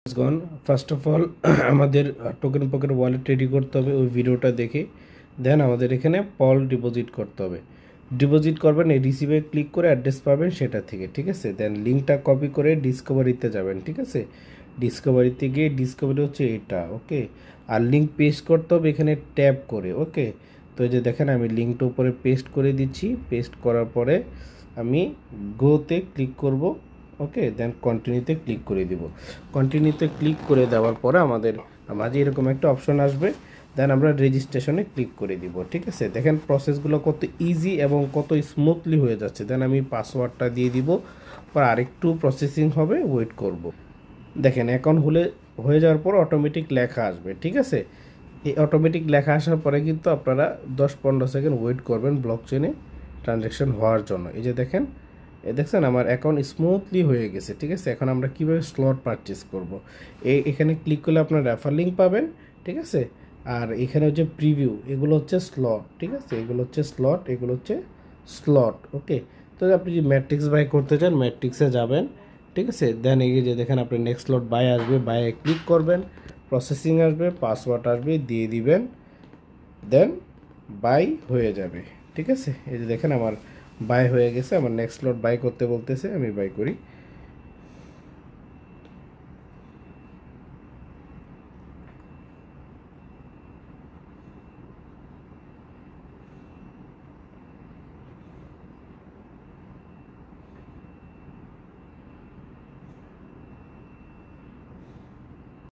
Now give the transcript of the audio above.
Gone first of all আমাদের token pocket wallet ready করতে হবে। ওই ভিডিওটা দেখে দেন আমাদের এখানে পল ডিপোজিট করতে হবে। ডিপোজিট করবেন, এই রিসিভে ক্লিক করে অ্যাড্রেস পাবেন সেটা থেকে, ঠিক আছে। দেন লিঙ্কটা কপি করে ডিসকভারিতে যাবেন, ঠিক আছে। ডিসকভারিতে গিয়ে ডিসকভারি হচ্ছে এটা, ওকে। আর লিঙ্ক পেস্ট করতে হবে এখানে ট্যাপ করে, ওকে। তো এই যে দেখেন আমি লিঙ্কটা উপরে পেস্ট করে দিচ্ছি। পেস্ট করার পরে আমি গোতে ক্লিক করব, ওকে। দেন কন্টিনিউতে ক্লিক করে দিব। কন্টিনিউতে ক্লিক করে দেওয়ার পরে আমাদের মাঝে এরকম একটা অপশন আসবে। দেন আমরা রেজিস্ট্রেশনে ক্লিক করে দিব, ঠিক আছে। দেখেন প্রসেসগুলো কত ইজি এবং কত স্মুথলি হয়ে যাচ্ছে। দেন আমি পাসওয়ার্ডটা দিয়ে দিব, পর আরেকটু প্রসেসিং হবে, ওয়েট করব। দেখেন অ্যাকাউন্ট হয়ে যাওয়ার পর অটোমেটিক লেখা আসবে, ঠিক আছে। এই অটোমেটিক লেখা আসার পরে কিন্তু আপনারা 10-15 সেকেন্ড ওয়েট করবেন ব্লক চেনে ট্রানজ্যাকশন হওয়ার জন্য। এই যে দেখেন, দেখছেন আমার অ্যাকাউন্ট স্মুথলি হয়ে গেছে, ঠিক আছে। এখন আমরা কীভাবে স্লট পারচেস করব, এখানে ক্লিক করলে আপনার রেফার লিঙ্ক পাবেন, ঠিক আছে। আর এখানে হচ্ছে প্রিভিউ, এগুলো হচ্ছে স্লট, ঠিক আছে। এগুলো হচ্ছে স্লট, এগুলো হচ্ছে স্লট, ওকে। তো আপনি যদি ম্যাট্রিক্স বাই করতে চান ম্যাট্রিক্সে যাবেন, ঠিক আছে। দেন এই যে দেখেন আপনি নেক্সট স্লট বাই আসবে, বাইয়ে ক্লিক করবেন, প্রসেসিং আসবে, পাসওয়ার্ড আসবে, দিয়ে দিবেন, দেন বাই হয়ে যাবে, ঠিক আছে। এই যে দেখেন আমার বাই হয়ে গেছে। আমার নেক্সট স্লট বাই করতে বলতেছে, আমি বাই করি।